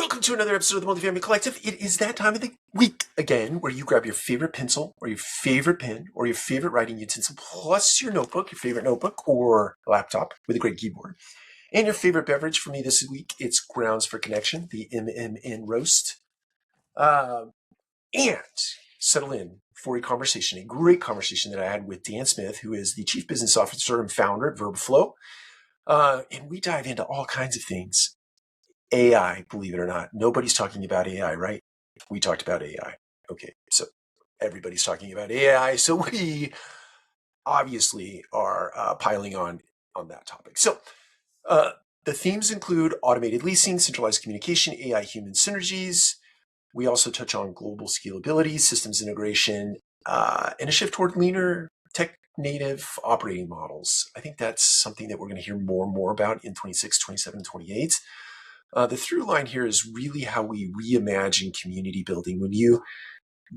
Welcome to another episode of the Multifamily Collective. It is that time of the week again where you grab your favorite pencil or your favorite pen or your favorite writing utensil plus your notebook, your favorite notebook or laptop with a great keyboard. And your favorite beverage. For me this week, it's Grounds for Connection, the MMN Roast. And settle in for a conversation, a great conversation that I had with Dan Smith, who is the Chief Business Officer and founder at Verbaflo. And we dive into all kinds of things. AI, believe it or not. Nobody's talking about AI, right? We talked about AI. Okay, so everybody's talking about AI. So we obviously are piling on that topic. So the themes include automated leasing, centralized communication, AI human synergies. We also touch on global scalability, systems integration, and a shift toward leaner tech native operating models. I think that's something that we're going to hear more and more about in 26, 27, 28. The through line here is really how we reimagine community building. When you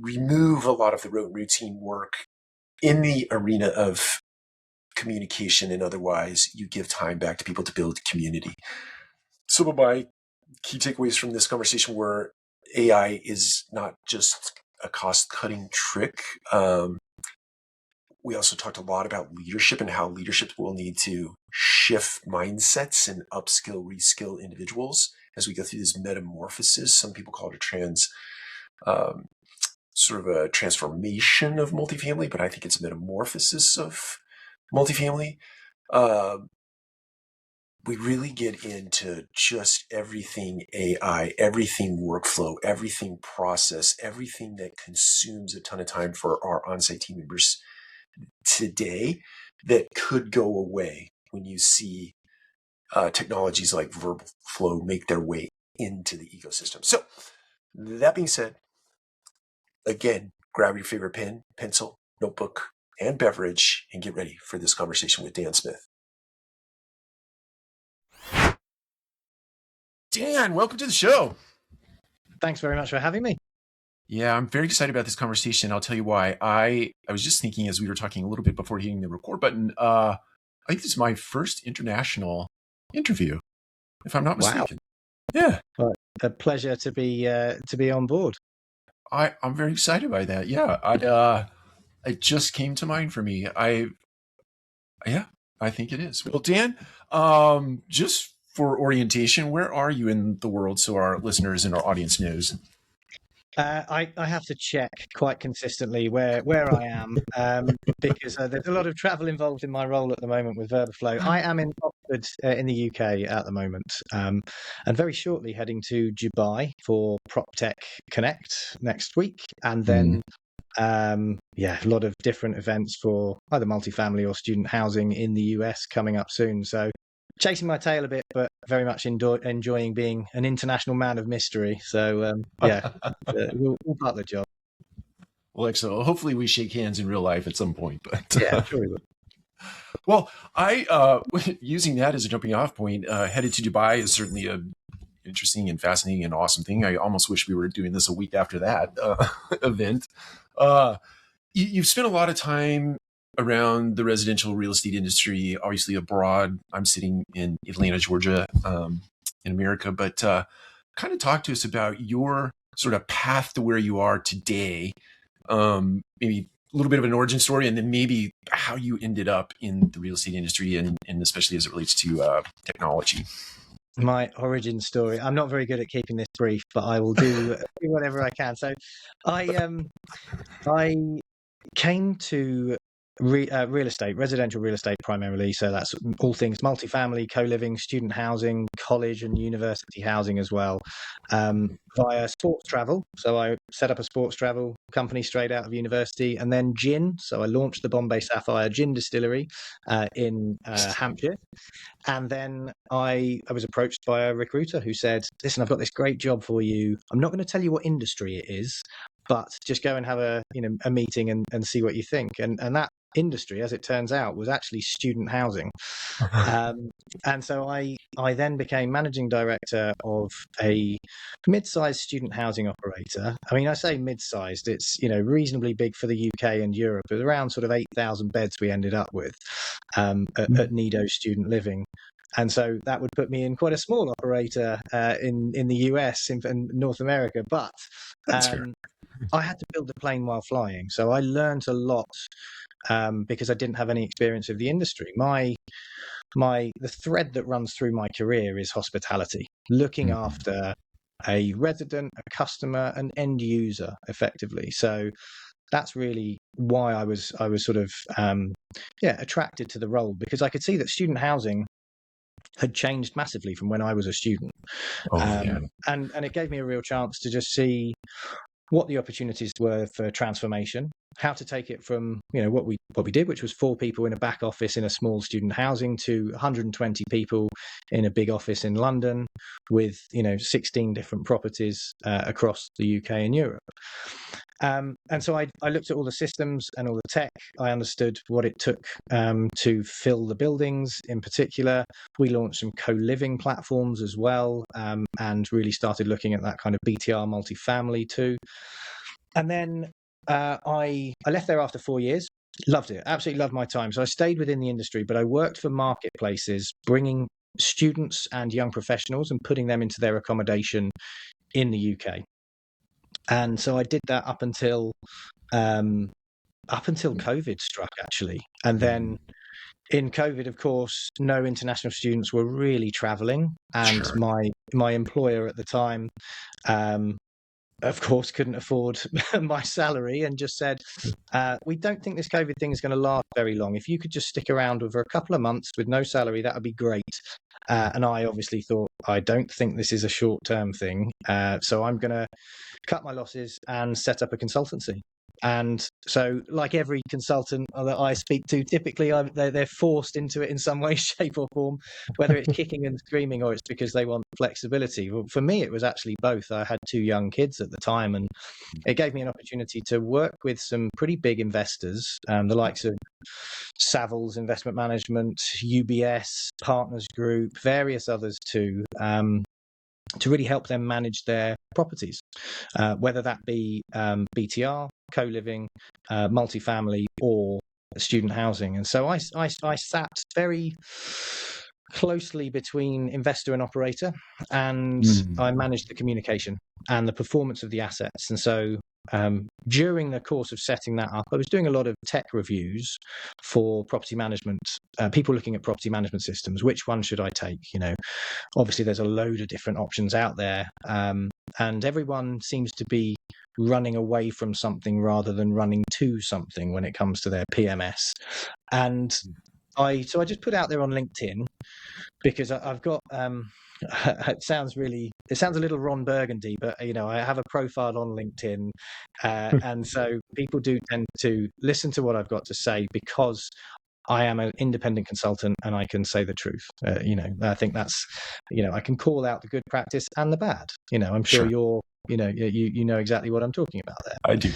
remove a lot of the routine work in the arena of communication and otherwise, you give time back to people to build community. Some of my key takeaways from this conversation were AI is not just a cost-cutting trick. We also talked a lot about leadership and how leadership will need to shift mindsets and upskill, reskill individuals as we go through this metamorphosis. Some people call it sort of a transformation of multifamily, but I think it's a metamorphosis of multifamily. We really get into just everything AI, everything workflow, everything process, everything that consumes a ton of time for our on-site team members today that could go away when you see technologies like Verbaflo make their way into the ecosystem. So that being said, again, grab your favorite pen, pencil, notebook, and beverage and get ready for this conversation with Dan Smith. Dan, welcome to the show. Thanks very much for having me. Yeah, I'm very excited about this conversation. I'll tell you why. I was just thinking as we were talking a little bit before hitting the record button, I think this is my first international interview, if I'm not mistaken. Wow. Yeah. Well, a pleasure to be on board. I'm very excited by that. Yeah. It just came to mind for me. I think it is. Well, Dan, just for orientation, where are you in the world so our listeners and our audience knows? I have to check quite consistently where I am because there's a lot of travel involved in my role at the moment with Verbaflo. I am in Oxford in the UK at the moment and very shortly heading to Dubai for PropTech Connect next week. And then, a lot of different events for either multifamily or student housing in the US coming up soon. So chasing my tail a bit, but very much enjoying being an international man of mystery. So, we'll part the job. Well, excellent. Hopefully we shake hands in real life at some point. But yeah, sure we will. Well, I using that as a jumping off point, headed to Dubai is certainly a interesting and fascinating and awesome thing. I almost wish we were doing this a week after that event. You've spent a lot of time around the residential real estate industry, obviously abroad. I'm sitting in Atlanta, Georgia, in America, but kind of talk to us about your sort of path to where you are today. Maybe a little bit of an origin story, and then maybe how you ended up in the real estate industry and especially as it relates to technology. My origin story. I'm not very good at keeping this brief, but I will do whatever I can. So I came to real estate, residential real estate primarily. So that's all things multifamily, co-living, student housing, college and university housing as well, via sports travel. So I set up a sports travel company straight out of university, and then gin. So I launched the Bombay Sapphire Gin Distillery in Hampshire. And then I was approached by a recruiter who said, listen, I've got this great job for you. I'm not going to tell you what industry it is, but just go and have a meeting and see what you think. And that industry, as it turns out, was actually student housing. And so I then became managing director of a mid-sized student housing operator. I mean, I say mid-sized, it's reasonably big for the UK and Europe. It was around sort of 8,000 beds we ended up with at Nido Student Living. And so that would put me in quite a small operator in the US, in North America. But I had to build the plane while flying. So I learned a lot because I didn't have any experience of the industry. The thread that runs through my career is hospitality, looking after a resident, a customer, an end user, effectively. So that's really why I was sort of attracted to the role, because I could see that student housing had changed massively from when I was a student. And it gave me a real chance to just see what the opportunities were for transformation, how to take it from, what we did, which was 4 people in a back office in a small student housing, to 120 people in a big office in London with 16 different properties across the UK and Europe. And so I looked at all the systems and all the tech. I understood what it took to fill the buildings in particular. We launched some co-living platforms as well, and really started looking at that kind of BTR multifamily too. And then I left there after 4 years. Loved it. Absolutely loved my time. So I stayed within the industry, but I worked for marketplaces, bringing students and young professionals and putting them into their accommodation in the UK. And so I did that up until COVID struck, actually. And then in COVID, of course, no international students were really traveling. And my employer at the time, of course, couldn't afford my salary and just said, we don't think this COVID thing is going to last very long. If you could just stick around for a couple of months with no salary, that would be great. And I obviously thought, I don't think this is a short-term thing. So I'm going to cut my losses and set up a consultancy. And so, like every consultant that I speak to, typically they're forced into it in some way, shape or form, whether it's kicking and screaming or it's because they want flexibility. Well, for me, it was actually both. I had 2 young kids at the time, and it gave me an opportunity to work with some pretty big investors, the likes of Savills Investment Management, UBS, Partners Group, various others too, to really help them manage their properties, whether that be BTR, co-living, multifamily, or student housing. And so I sat very closely between investor and operator, and I managed the communication and the performance of the assets. And so during the course of setting that up, I was doing a lot of tech reviews for property management, people looking at property management systems. Which one should I take? Obviously there's a load of different options out there, and everyone seems to be running away from something rather than running to something when it comes to their PMS. And I just put out there on LinkedIn, because I've got it sounds a little Ron Burgundy, but I have a profile on LinkedIn, and so people do tend to listen to what I've got to say, because I am an independent consultant and I can say the truth. I think that's, I can call out the good practice and the bad. I'm sure you're, you know exactly what I'm talking about there. I do.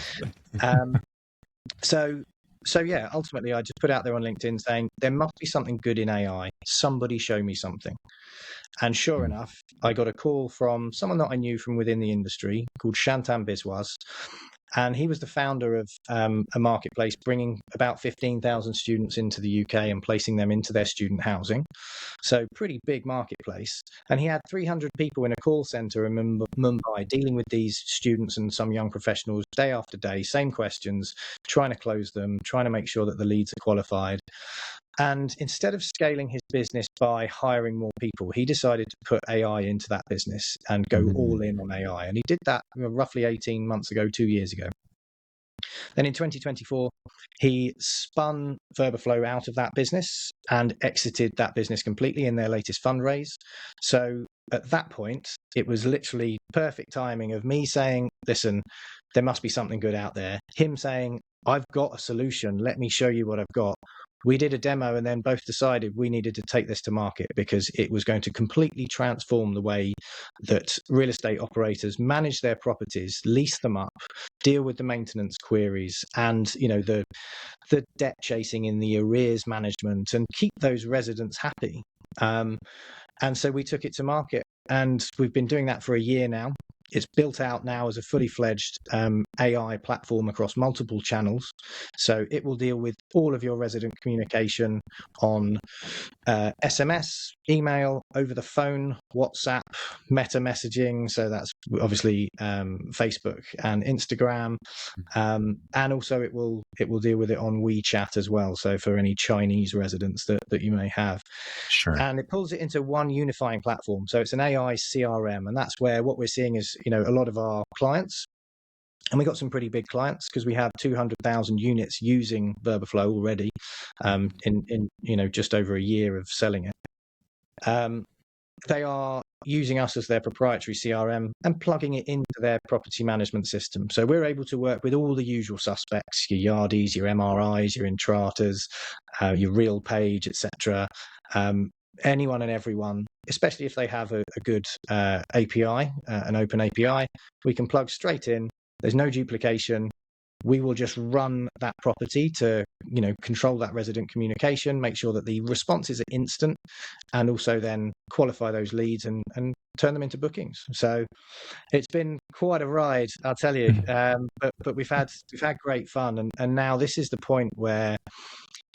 So yeah, ultimately I just put out there on LinkedIn saying there must be something good in AI. Somebody show me something. And sure enough, I got a call from someone that I knew from within the industry called Shantam Biswas. And he was the founder of a marketplace bringing about 15,000 students into the UK and placing them into their student housing. So pretty big marketplace. And he had 300 people in a call center in Mumbai dealing with these students and some young professionals day after day, same questions, trying to close them, trying to make sure that the leads are qualified. And instead of scaling his business by hiring more people, he decided to put AI into that business and go all in on AI. And he did that roughly 18 months ago, 2 years ago. Then in 2024, he spun Verbaflo out of that business and exited that business completely in their latest fundraise. So at that point, it was literally perfect timing of me saying, listen, there must be something good out there. Him saying, I've got a solution. Let me show you what I've got. We did a demo and then both decided we needed to take this to market, because it was going to completely transform the way that real estate operators manage their properties, lease them up, deal with the maintenance queries, and the debt chasing in the arrears management, and keep those residents happy. And so we took it to market, and we've been doing that for a year now. it's built out now as a fully fledged AI platform across multiple channels. So it will deal with all of your resident communication on SMS, email, over the phone, WhatsApp, meta messaging. So that's obviously Facebook and Instagram, and also it will deal with it on WeChat as well. So for any Chinese residents that you may have, Sure. and it pulls it into one unifying platform. So it's an AI CRM, and that's where what we're seeing is a lot of our clients. And we got some pretty big clients because we have 200,000 units using Verbaflo already, in just over a year of selling it. They are using us as their proprietary CRM and plugging it into their property management system. So we're able to work with all the usual suspects: your Yardies, your MRIs, your Intratas, your RealPage, etc. Anyone and everyone, especially if they have a good API, an open API, we can plug straight in. There's no duplication. We will just run that property to, control that resident communication, make sure that the responses are instant, and also then qualify those leads and turn them into bookings. So it's been quite a ride, I'll tell you. But we've had great fun, and now this is the point where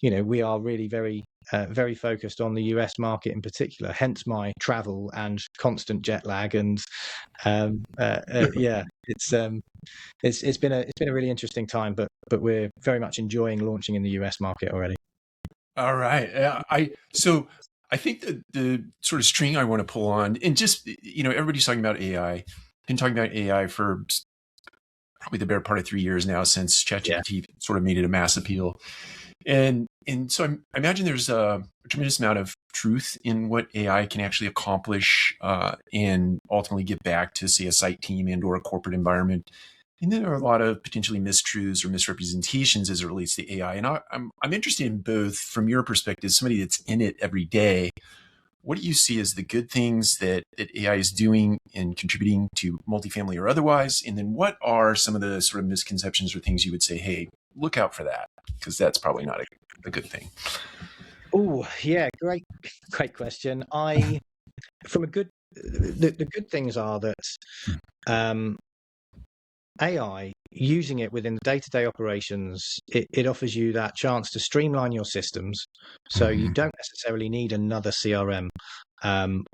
we are really very very focused on the US market in particular. Hence my travel and constant jet lag, and yeah, it's been a really interesting time, but we're very much enjoying launching in the US market already. All right. I think the sort of string I want to pull on, and just, everybody's talking about AI. Been talking about AI for probably the better part of 3 years now, since ChatGPT sort of made it a mass appeal. And so I imagine there's a tremendous amount of truth in what AI can actually accomplish, and ultimately get back to, say, a site team and or a corporate environment. And then there are a lot of potentially mistruths or misrepresentations as it relates to AI. And I'm interested in both from your perspective, somebody that's in it every day. What do you see as the good things that AI is doing and contributing to multifamily or otherwise? And then what are some of the sort of misconceptions or things you would say, hey, look out for that, because that's probably not a good thing? Oh, yeah, great question. The good things are that AI, using it within the day-to-day operations, it offers you that chance to streamline your systems. So you don't necessarily need another CRM,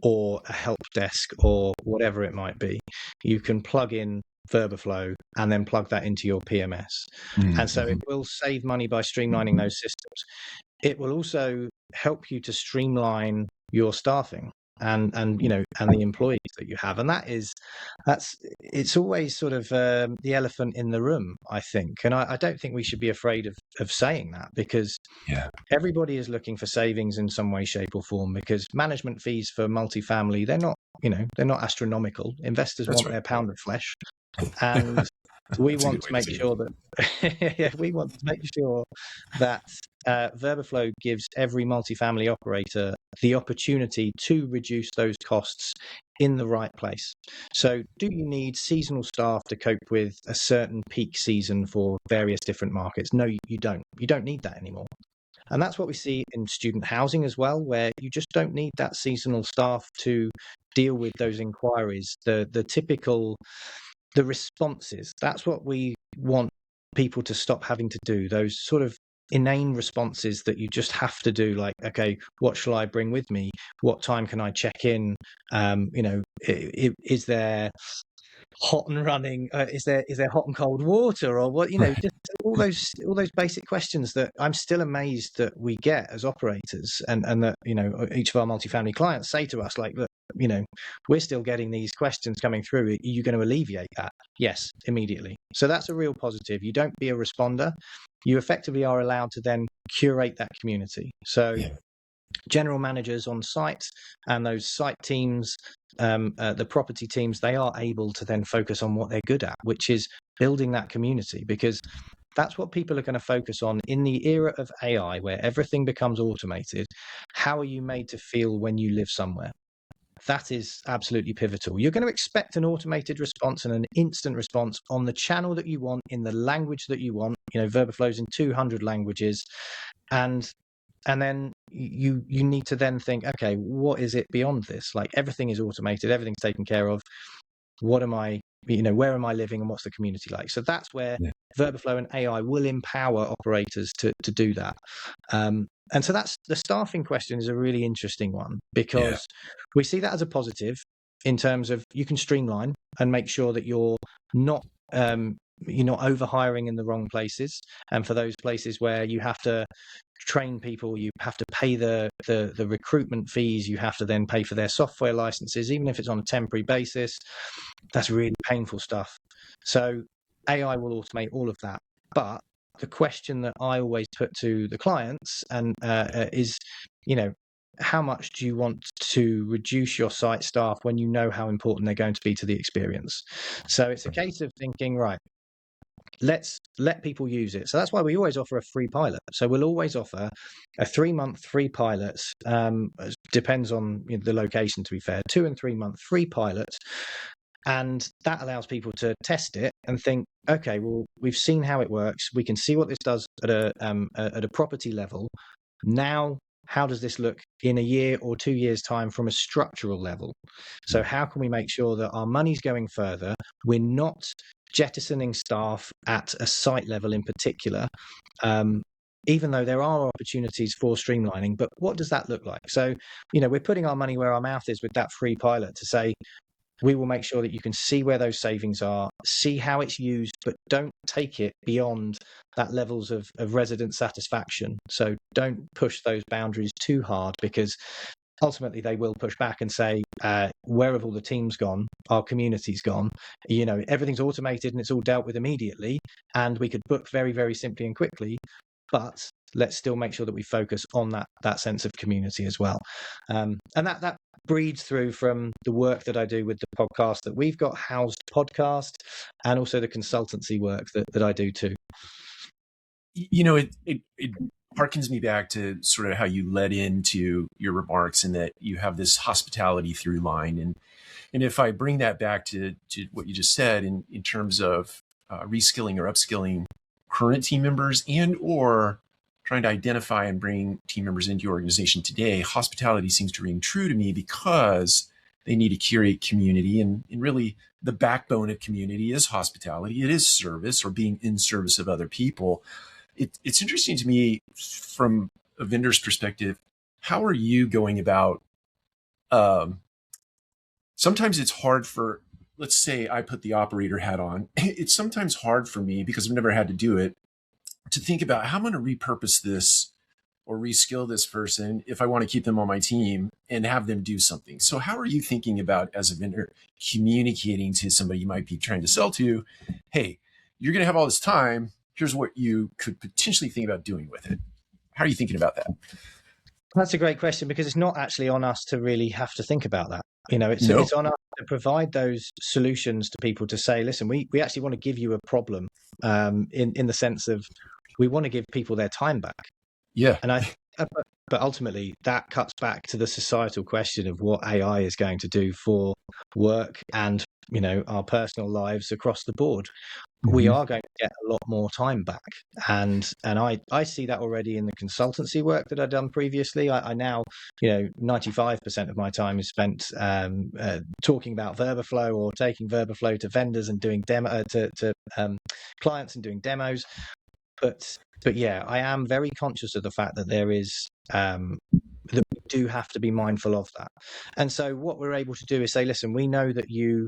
or a help desk or whatever it might be. You can plug in Verbaflo and then plug that into your PMS. And so it will save money by streamlining those systems. It will also help you to streamline your staffing and the employees that you have. And it's always sort of the elephant in the room, I think. And I don't think we should be afraid of saying that, because everybody is looking for savings in some way, shape or form, because management fees for multifamily, they're not astronomical. Investors want their pound of flesh. And we want to make sure that we want to make sure that Verbaflo gives every multifamily operator the opportunity to reduce those costs in the right place. So do you need seasonal staff to cope with a certain peak season for various different markets? No, you don't. You don't need that anymore. And that's what we see in student housing as well, where you just don't need that seasonal staff to deal with those inquiries, the typical responses. That's what we want people to stop having to do, those sort of inane responses that you just have to do, like, okay, what shall I bring with me? What time can I check in? Is there hot and running? Is there hot and cold water, or what? Just all those basic questions that I'm still amazed that we get as operators, and that each of our multifamily clients say to us, like, look, we're still getting these questions coming through. Are you going to alleviate that? Yes, immediately. So that's a real positive. You don't be a responder. You effectively are allowed to then curate that community. So general managers on site and those site teams, the property teams, they are able to then focus on what they're good at, which is building that community, because that's what people are going to focus on in the era of AI, where everything becomes automated. How are you made to feel when you live somewhere? That is absolutely pivotal. You're going to expect an automated response and an instant response on the channel that you want, in the language that you want. Verbaflo's in 200 languages, and then you need to then think, okay, what is it beyond this? Like, everything is automated, everything's taken care of. What am I where am I living and what's the community like? So that's where Verbaflo and AI will empower operators to do that. And so that's the staffing question is a really interesting one, because we see that as a positive in terms of you can streamline and make sure that you're not over hiring in the wrong places. And for those places where you have to train people, you have to pay the recruitment fees, you have to then pay for their software licenses, even if it's on a temporary basis. That's really painful stuff. So AI will automate all of that. But the question that I always put to the clients is, how much do you want to reduce your site staff when you know how important they're going to be to the experience? So it's a case of thinking, right, let's let people use it. So that's why we always offer a free pilot. So we'll always offer a 3-month free pilot. Depends on the location, to be fair, 2 and 3 month free pilots. And that allows people to test it and think, okay, well, we've seen how it works. We can see what this does at a property level. Now, how does this look in a year or 2 years' time from a structural level? So how can we make sure that our money's going further? We're not jettisoning staff at a site level in particular, even though there are opportunities for streamlining. But what does that look like? So, we're putting our money where our mouth is with that free pilot to say, we will make sure that you can see where those savings are, see how it's used, but don't take it beyond that levels of resident satisfaction. So don't push those boundaries too hard, because ultimately they will push back and say, where have all the teams gone? Our community's gone. Everything's automated and it's all dealt with immediately, and we could book very, very simply and quickly. But let's still make sure that we focus on that sense of community as well. And that breeds through from the work that I do with the podcast that we've got, Housed Podcast, and also the consultancy work that I do too. It harkens me back to sort of how you led into your remarks, and that you have this hospitality through line. And if I bring that back to what you just said in terms of reskilling or upskilling current team members, and or trying to identify and bring team members into your organization today, hospitality seems to ring true to me, because they need to curate community. And really, the backbone of community is hospitality. It is service, or being in service of other people. It's interesting to me from a vendor's perspective. How are you going about? Sometimes it's hard for, let's say I put the operator hat on. It's sometimes hard for me, because I've never had to do it, to think about how I'm going to repurpose this or reskill this person if I want to keep them on my team and have them do something. So how are you thinking about, as a vendor, communicating to somebody you might be trying to sell to, hey, you're going to have all this time. Here's what you could potentially think about doing with it. How are you thinking about that? That's a great question, because it's not actually on us to really have to think about that. It's on us to provide those solutions to people, to say, listen, we actually want to give you a problem, in the sense of we want to give people their time back. Yeah. And but ultimately that cuts back to the societal question of what AI is going to do for work and, our personal lives across the board. Mm-hmm. We are going to get a lot more time back. And I see that already in the consultancy work that I've done previously. I now, 95% of my time is spent talking about Verbaflo, or taking Verbaflo to vendors and doing to clients and doing demos. But yeah, I am very conscious of the fact that there is that we do have to be mindful of that. And so what we're able to do is say, listen, we know that you,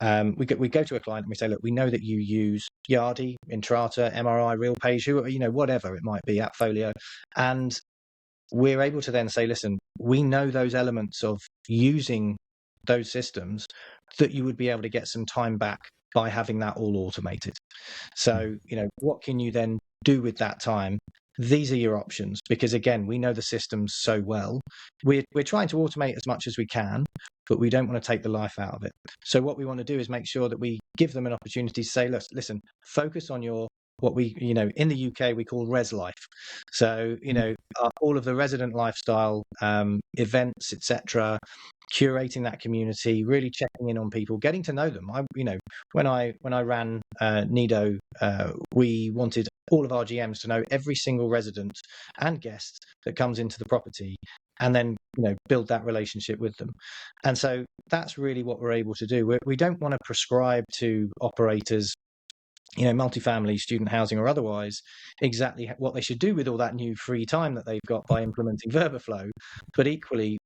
we go to a client and we say, look, we know that you use Yardi, Intrata, MRI, RealPage, whatever it might be, Appfolio. And we're able to then say, listen, we know those elements of using those systems, that you would be able to get some time back by having that all automated. So, what can you then do with that time? These are your options, because again, we know the systems so well. We're trying to automate as much as we can, but we don't want to take the life out of it. So what we want to do is make sure that we give them an opportunity to say, listen, focus on your, what we, in the UK, we call res life. So, all of the resident lifestyle, events, etc., curating that community, really checking in on people, getting to know them. When I ran Nido, we wanted all of our GMs to know every single resident and guest that comes into the property, and then build that relationship with them. And so that's really what we're able to do. We don't want to prescribe to operators, multifamily, student housing or otherwise, exactly what they should do with all that new free time that they've got by implementing Verbaflo. But equally,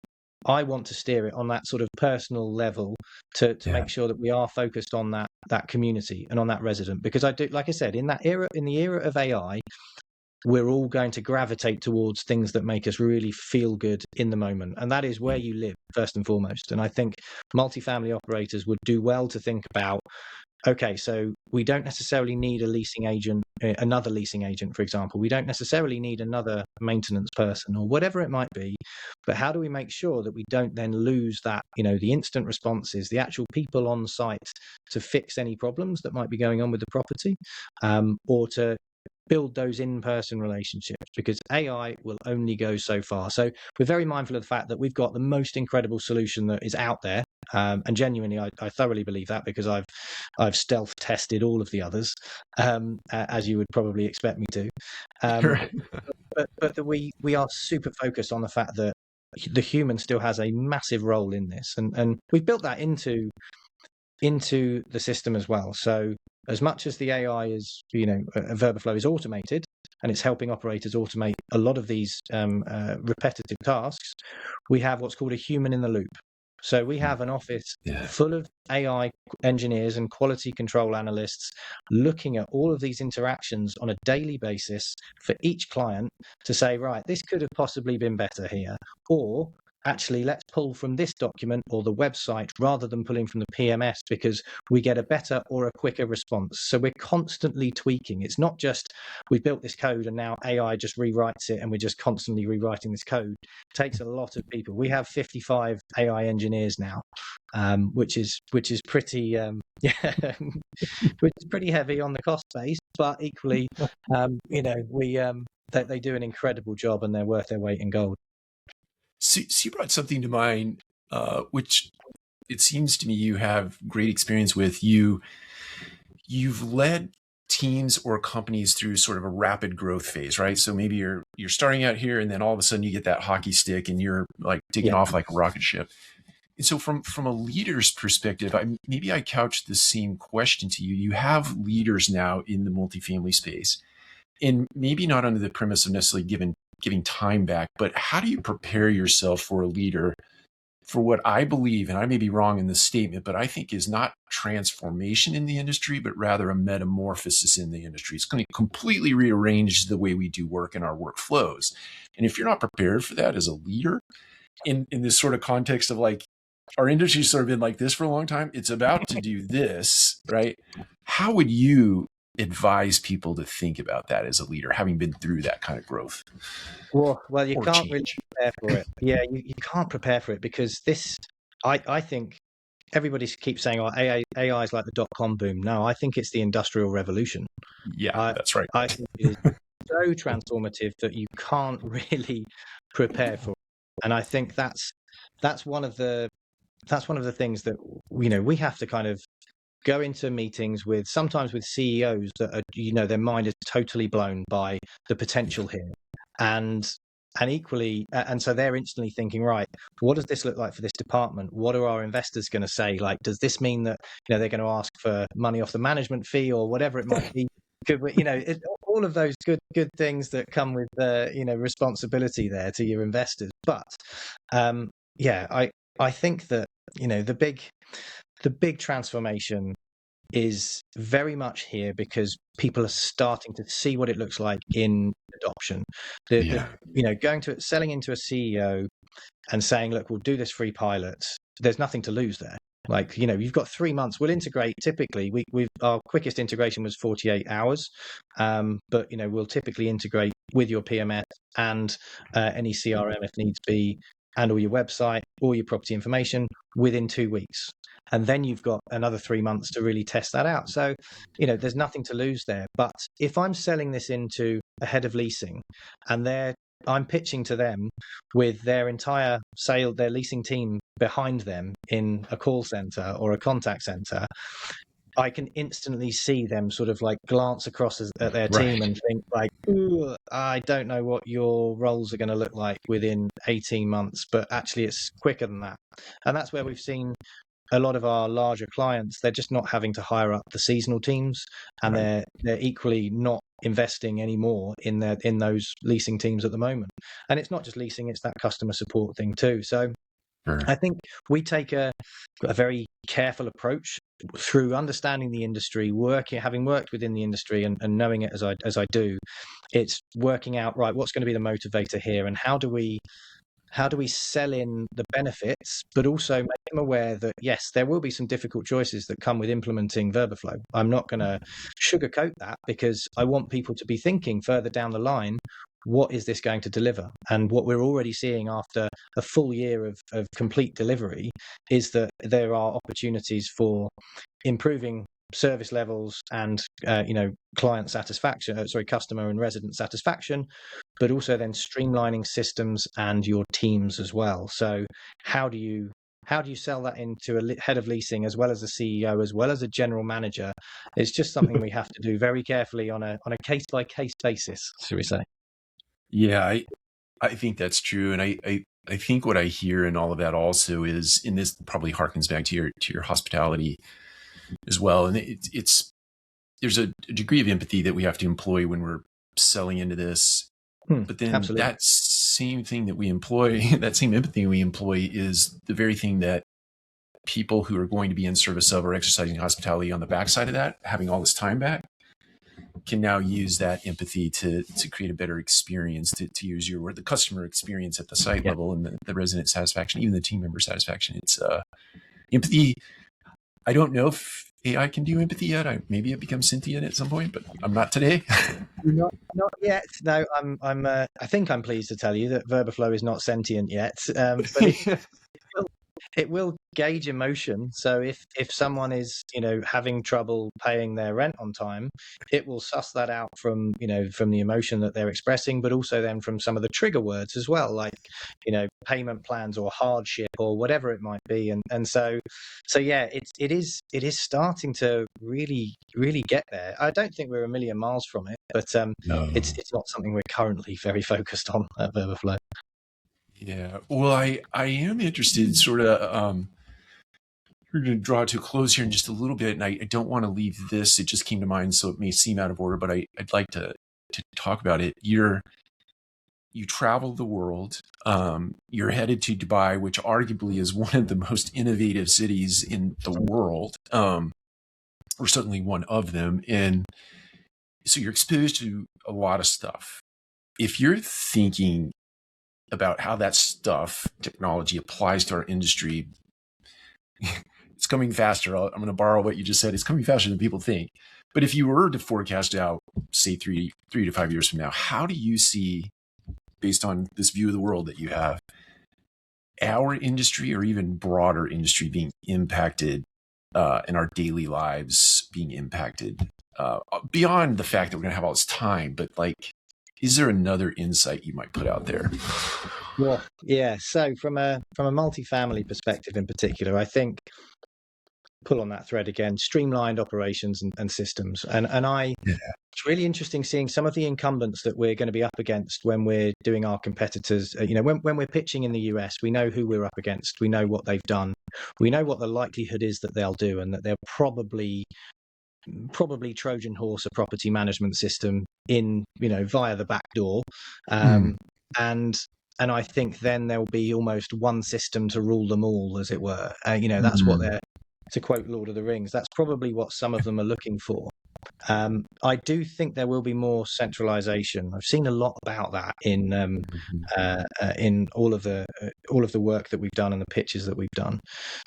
I want to steer it on that sort of personal level to make sure that we are focused on that community and on that resident. Because I do, like I said, in the era of AI, we're all going to gravitate towards things that make us really feel good in the moment. And that is where you live, first and foremost. And I think multifamily operators would do well to think about, okay, so we don't necessarily need a leasing agent, another leasing agent, for example. We don't necessarily need another maintenance person or whatever it might be. But how do we make sure that we don't then lose that, the instant responses, the actual people on site to fix any problems that might be going on with the property, or to build those in-person relationships, because AI will only go so far. So we're very mindful of the fact that we've got the most incredible solution that is out there. And genuinely, I thoroughly believe that, because I've stealth tested all of the others, as you would probably expect me to. But that we are super focused on the fact that the human still has a massive role in this, and we've built that into the system as well. So as much as the AI is, Verbaflo is automated and it's helping operators automate a lot of these repetitive tasks, we have what's called a human in the loop. So we have an office full of AI engineers and quality control analysts looking at all of these interactions on a daily basis for each client to say, right, this could have possibly been better here, or actually, let's pull from this document or the website rather than pulling from the PMS, because we get a better or a quicker response. So we're constantly tweaking. It's not just we built this code and now AI just rewrites it and we're just constantly rewriting this code. It takes a lot of people. We have 55 AI engineers now, which is pretty which is pretty heavy on the cost base, but equally, they do an incredible job and they're worth their weight in gold. So you brought something to mind, which it seems to me you have great experience with. You've led teams or companies through sort of a rapid growth phase, right? So maybe you're starting out here, and then all of a sudden you get that hockey stick, and you're like taking off like a rocket ship. And so from a leader's perspective, I couch the same question to you. You have leaders now in the multifamily space, and maybe not under the premise of necessarily giving time back, but how do you prepare yourself for a leader for what I believe, and I may be wrong in this statement, but I think is not transformation in the industry, but rather a metamorphosis in the industry. It's going to completely rearrange the way we do work and our workflows. And if you're not prepared for that as a leader in this sort of context of like, our industry's sort of been like this for a long time, it's about to do this, right? How would you advise people to think about that as a leader, having been through that kind of growth? Well, you can't change? really prepare for it. Yeah, you can't prepare for it, because I think everybody keeps saying, "Oh, AI is like the dot-com boom." No, I think it's the Industrial Revolution. Yeah, that's right. I think it is so transformative that you can't really prepare for it. And I think that's one of the things that we have to kind of go into meetings sometimes with CEOs that are, their mind is totally blown by the potential here, and equally, and so they're instantly thinking, right, what does this look like for this department? What are our investors going to say? Like, does this mean that they're going to ask for money off the management fee or whatever it might be? Could we, all of those good things that come with responsibility there to your investors. But I think that the big transformation is very much here because people are starting to see what it looks like in adoption. Selling into a CEO and saying, look, we'll do this free pilot. There's nothing to lose there. Like, you've got 3 months. We'll integrate. Typically, our quickest integration was 48 hours. But, we'll typically integrate with your PMS and any CRM if needs be, and all your website, all your property information within 2 weeks. And then you've got another 3 months to really test that out. So, there's nothing to lose there. But if I'm selling this into a head of leasing and I'm pitching to them with their entire their leasing team behind them in a call center or a contact center, I can instantly see them sort of like glance across at their Right. team and think like, ooh, I don't know what your roles are going to look like within 18 months, but actually it's quicker than that. And that's where we've seen a lot of our larger clients, they're just not having to hire up the seasonal teams, and Right. they're equally not investing anymore in those leasing teams at the moment. And it's not just leasing, it's that customer support thing too. So Sure. I think we take a very careful approach through understanding the industry, having worked within the industry and knowing it as I do. It's working out, right, what's going to be the motivator here, and how do we sell in the benefits, but also make them aware that yes, there will be some difficult choices that come with implementing Verbaflo. I'm not going to sugarcoat that, because I want people to be thinking further down the line, what is this going to deliver? And what we're already seeing after a full year of complete delivery is that there are opportunities for improving service levels and client satisfaction, customer and resident satisfaction, but also then streamlining systems and your teams as well. So how do you sell that into a head of leasing as well as a CEO as well as a general manager? It's just something we have to do very carefully on a case by case basis, should we say? Yeah, I think that's true, and I think what I hear in all of that also is, and this probably harkens back to your hospitality as well, and it's there's a degree of empathy that we have to employ when we're selling into this, but then Absolutely. that same thing that we employ, that same empathy we employ, is the very thing that people who are going to be in service of or exercising hospitality on the backside of that, having all this time back, can now use that empathy to create a better experience, to use your word, the customer experience at the site level, and the resident satisfaction, even the team member satisfaction. It's empathy. I don't know if AI can do empathy yet. Maybe it becomes sentient at some point, but I'm not today. Not yet. No, I think I'm pleased to tell you that Verbaflo is not sentient yet, but it will gauge emotion. So if someone is having trouble paying their rent on time, it will suss that out from the emotion that they're expressing, but also then from some of the trigger words as well, like payment plans or hardship or whatever it might be. And so yeah, it is starting to really get there. I don't think we're a million miles from it, but No. it's not something we're currently very focused on at Verbaflo. Yeah. Well, I am interested, sort of. We're going to draw to a close here in just a little bit, and I don't want to leave this. It just came to mind, so it may seem out of order, but I'd like to talk about it. You travel the world. You're headed to Dubai, which arguably is one of the most innovative cities in the world, or certainly one of them. And so you're exposed to a lot of stuff. If you're thinking about how that stuff, technology, applies to our industry, it's coming faster. I'm going to borrow what you just said. It's coming faster than people think. But if you were to forecast out, say 3 to 5 years from now, how do you see, based on this view of the world that you have, our industry or even broader industry being impacted, in our daily lives being impacted, beyond the fact that we're going to have all this time, but like, is there another insight you might put out there? Well, yeah. So from a multifamily perspective in particular, I think, pull on that thread again, streamlined operations and systems. It's really interesting seeing some of the incumbents that we're going to be up against when we're doing our competitors. When we're pitching in the US, we know who we're up against. We know what they've done. We know what the likelihood is that they'll do, and that they'll probably Trojan horse a property management system in, via the back door. And I think then there'll be almost one system to rule them all, as it were. That's what they're, to quote Lord of the Rings, that's probably what some of them are looking for. I do think there will be more centralization. I've seen a lot about that in all of the work that we've done and the pitches that we've done.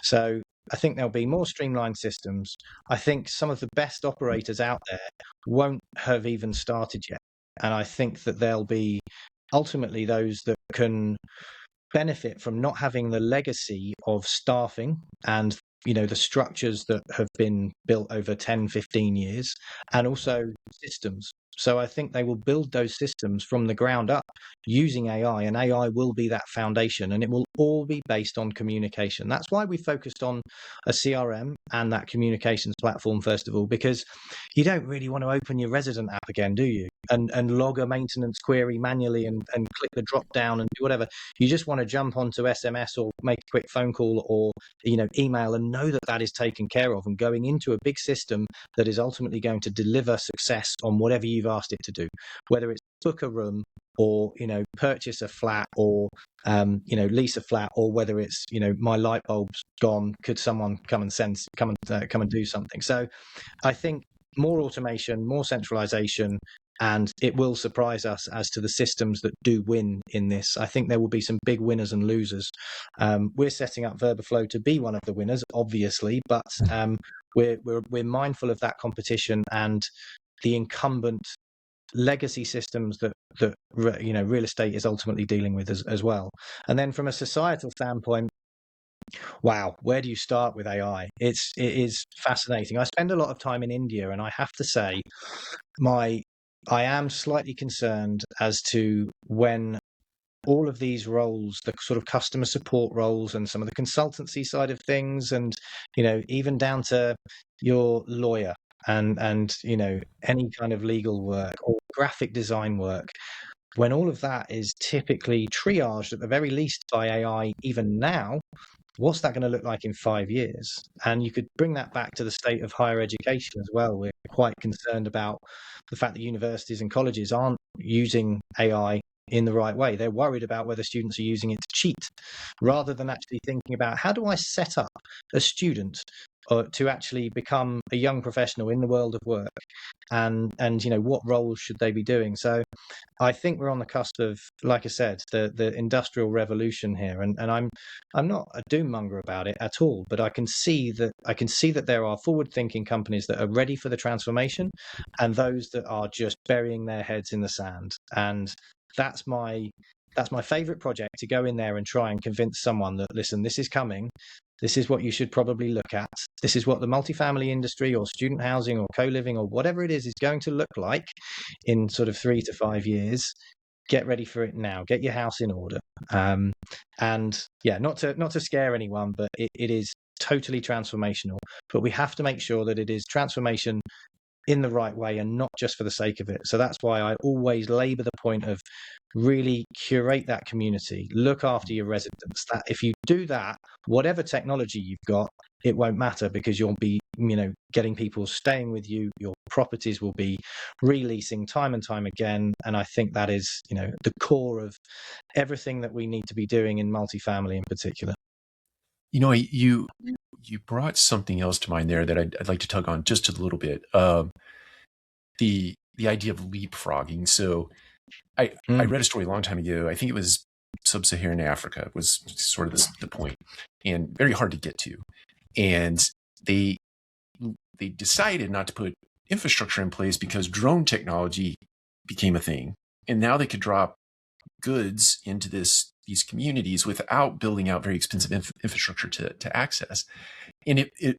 So I think there'll be more streamlined systems. I think some of the best operators out there won't have even started yet. And I think that there'll be ultimately those that can benefit from not having the legacy of staffing and the structures that have been built over 10, 15 years, and also systems. So I think they will build those systems from the ground up using AI, and AI will be that foundation, and it will all be based on communication. That's why we focused on a CRM and that communications platform first of all, because you don't really want to open your resident app again, do you? And log a maintenance query manually and click the drop down and do whatever. You just want to jump onto SMS or make a quick phone call or email and know that that is taken care of and going into a big system that is ultimately going to deliver success on whatever you've asked it to do, whether it's book a room or purchase a flat or lease a flat, or whether it's my light bulb's gone, could someone come and do something. So I think more automation, more centralization, and it will surprise us as to the systems that do win in this. I think there will be some big winners and losers. We're setting up Verbaflo to be one of the winners, obviously, but we're mindful of that competition and the incumbent legacy systems that real estate is ultimately dealing with as well. And then from a societal standpoint, wow, where do you start with AI? It is fascinating. I spend a lot of time in India, and I have to say, I am slightly concerned as to when all of these roles, the sort of customer support roles and some of the consultancy side of things, and even down to your lawyer and any kind of legal work or graphic design work, when all of that is typically triaged at the very least by AI even now, what's that going to look like in 5 years? And you could bring that back to the state of higher education as well. We're quite concerned about the fact that universities and colleges aren't using AI in the right way. They're worried about whether students are using it to cheat, rather than actually thinking about how do I set up a student to actually become a young professional in the world of work, and what roles should they be doing. So I think we're on the cusp of, like I said, the industrial revolution here, and I'm not a doom monger about it at all, but I can see that there are forward-thinking companies that are ready for the transformation, and those that are just burying their heads in the sand. And that's my favorite project, to go in there and try and convince someone that, listen, this is coming. This is what you should probably look at. This is what the multifamily industry or student housing or co-living or whatever it is going to look like in sort of 3 to 5 years. Get ready for it now. Get your house in order. And yeah, not to scare anyone, but it is totally transformational. But we have to make sure that it is transformation in the right way and not just for the sake of it. So that's why I always labor the point of really curate that community, look after your residents. That if you do that, whatever technology you've got, it won't matter, because you'll be, getting people staying with you. Your properties will be releasing time and time again. And I think that is, the core of everything that we need to be doing in multifamily in particular. You brought something else to mind there that I'd like to tug on just a little bit. The idea of leapfrogging. So I read a story a long time ago. I think it was sub-Saharan Africa was sort of the point, and very hard to get to. And they decided not to put infrastructure in place because drone technology became a thing, and now they could drop goods into these communities without building out very expensive infrastructure to access. And it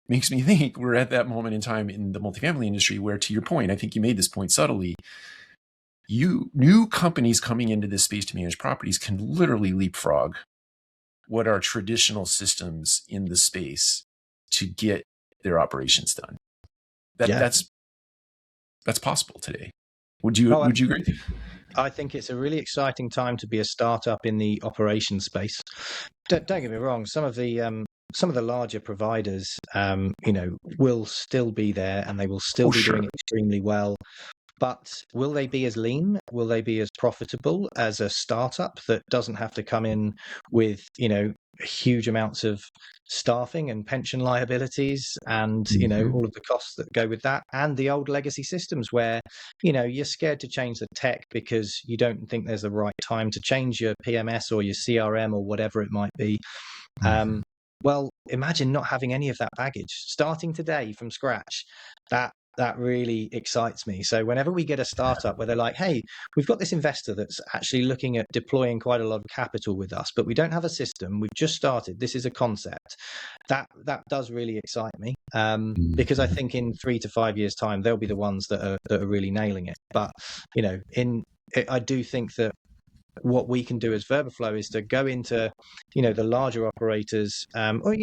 makes me think we're at that moment in time in the multifamily industry where, to your point, I think you made this point subtly, new companies coming into this space to manage properties can literally leapfrog what are traditional systems in the space to get their operations done. That's possible today. Would you agree? I think it's a really exciting time to be a startup in the operations space. Don't get me wrong. Some of the larger providers, will still be there, and they will still be doing extremely well. But will they be as lean? Will they be as profitable as a startup that doesn't have to come in with, huge amounts of staffing and pension liabilities and, all of the costs that go with that, and the old legacy systems where, you're scared to change the tech because you don't think there's the right time to change your PMS or your CRM or whatever it might be. Well, imagine not having any of that baggage, starting today from scratch. that really excites me. So whenever we get a startup where they're like, hey, we've got this investor that's actually looking at deploying quite a lot of capital with us, but we don't have a system, we've just started, this is a concept, that does really excite me, because I think in 3 to 5 years time they'll be the ones that are really nailing it. But I do think that what we can do as Verbaflo is to go into, the larger operators, or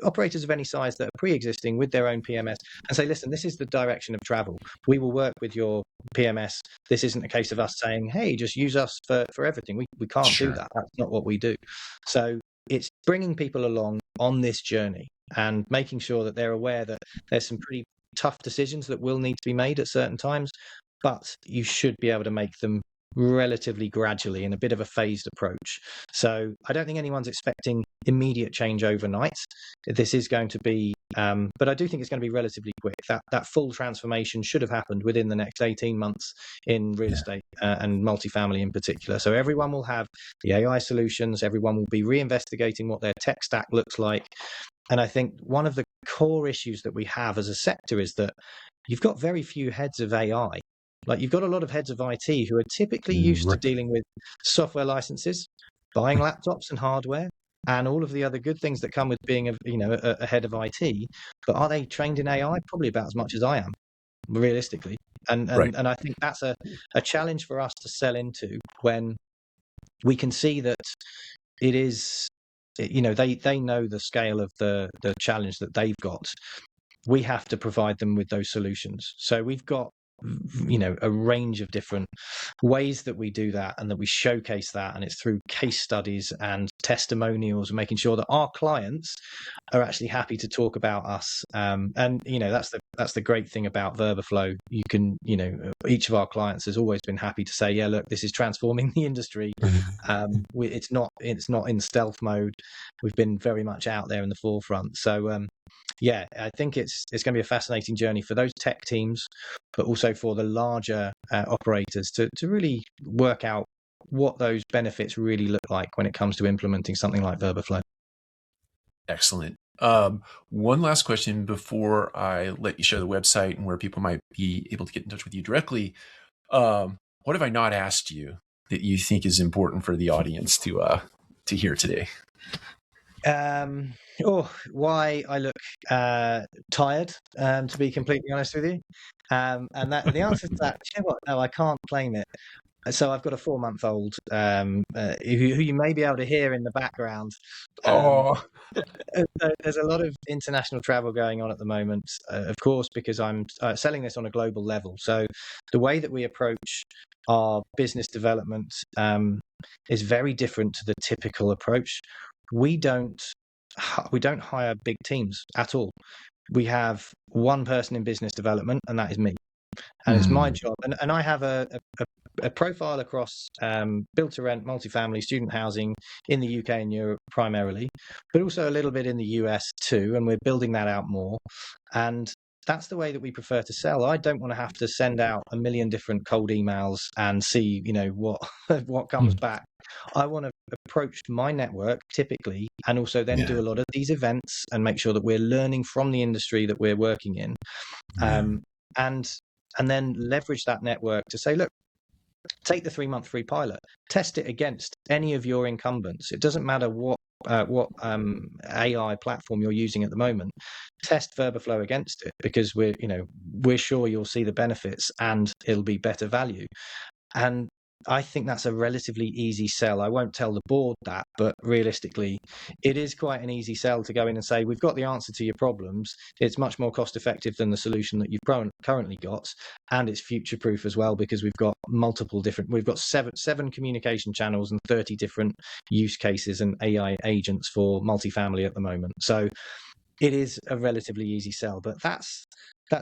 operators of any size that are pre-existing with their own PMS, and say, listen, this is the direction of travel. We will work with your PMS. This isn't a case of us saying, hey, just use us for everything. We can't do that. That's not what we do. So it's bringing people along on this journey and making sure that they're aware that there's some pretty tough decisions that will need to be made at certain times, but you should be able to make them relatively gradually in a bit of a phased approach. So I don't think anyone's expecting immediate change overnight. This is going to be, but I do think it's going to be relatively quick. That full transformation should have happened within the next 18 months in real estate and multifamily in particular. So everyone will have the AI solutions. Everyone will be reinvestigating what their tech stack looks like. And I think one of the core issues that we have as a sector is that you've got very few heads of AI. Like, you've got a lot of heads of IT who are typically used to dealing with software licenses, buying laptops and hardware, and all of the other good things that come with being a head of IT. But are they trained in AI? Probably about as much as I am, realistically. And I think that's a challenge for us to sell into when we can see that it is, they know the scale of the challenge that they've got. We have to provide them with those solutions. So we've got a range of different ways that we do that and that we showcase that, and it's through case studies and testimonials and making sure that our clients are actually happy to talk about us, and that's the great thing about Verbaflo. You can, each of our clients has always been happy to say, yeah, look, this is transforming the industry. It's not in stealth mode. We've been very much out there in the forefront. So I think it's going to be a fascinating journey for those tech teams, but also for the larger operators to really work out what those benefits really look like when it comes to implementing something like Verbaflo. Excellent. One last question before I let you share the website and where people might be able to get in touch with you directly. What have I not asked you that you think is important for the audience to hear today? Why I look tired, to be completely honest with you. And the answer to that, you know what? No, I can't claim it. So I've got a 4-month-old who you may be able to hear in the background. There's a lot of international travel going on at the moment, of course, because I'm selling this on a global level. So the way that we approach our business development is very different to the typical approach. We don't hire big teams at all. We have one person in business development, and that is me. And it's my job. And I have a profile across build to rent, multifamily, student housing in the UK and Europe primarily, but also a little bit in the US too. And we're building that out more. And that's the way that we prefer to sell. I don't want to have to send out a million different cold emails and see, what comes back. I want to approach my network typically, and also then do a lot of these events and make sure that we're learning from the industry that we're working in, and then leverage that network to say, look, take the 3-month free pilot, test it against any of your incumbents. It doesn't matter what AI platform you're using at the moment. Test Verbaflo against it, because we're sure you'll see the benefits and it'll be better value. And I think that's a relatively easy sell. I won't tell the board that, but realistically, it is quite an easy sell to go in and say, we've got the answer to your problems. It's much more cost effective than the solution that you've currently got. And it's future proof as well, because we've got we've got seven communication channels and 30 different use cases and AI agents for multifamily at the moment. So it is a relatively easy sell, but that's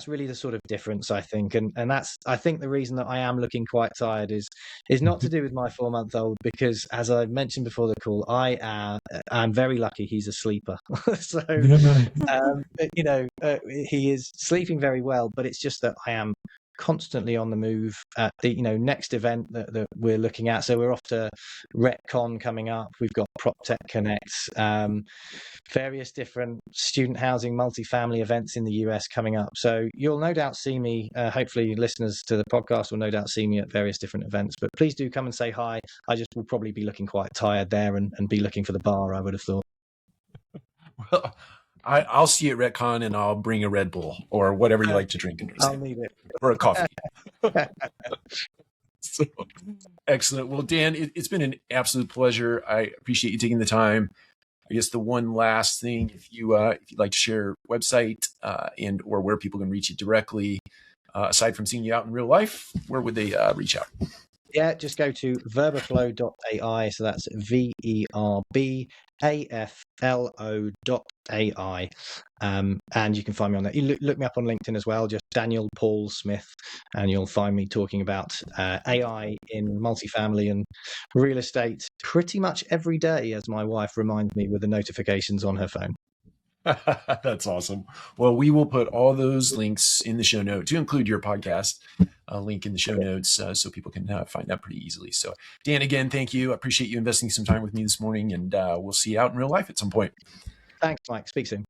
really the sort of difference, I think. And that's, I think, the reason that I am looking quite tired is not to do with my 4-month-old, because as I mentioned before the call, I'm very lucky he's a sleeper. So, he is sleeping very well, but it's just that I am constantly on the move at the next event that we're looking at. So we're off to RetCon coming up. We've got PropTech Connect, various different student housing, multifamily events in the US coming up. So you'll no doubt see me, hopefully listeners to the podcast will no doubt see me at various different events, but please do come and say hi. I just will probably be looking quite tired there and be looking for the bar, I would have thought. Well, I'll see you at Retcon, and I'll bring a Red Bull or whatever you like to drink. I'll need it. Or a coffee. So, excellent. Well, Dan, it's been an absolute pleasure. I appreciate you taking the time. I guess the one last thing, if you'd like to share website and or where people can reach you directly, aside from seeing you out in real life, where would they reach out? Yeah, just go to verbaflo.ai. So that's verbaflo.ai. And you can find me on there. You look me up on LinkedIn as well, just Daniel Paul Smith, and you'll find me talking about AI in multifamily and real estate pretty much every day, as my wife reminds me with the notifications on her phone. That's awesome. Well, we will put all those links in the show note to include your podcast link in the show notes so people can find that pretty easily. So, Dan, again, thank you. I appreciate you investing some time with me this morning, and we'll see you out in real life at some point. Thanks, Mike. Speak soon.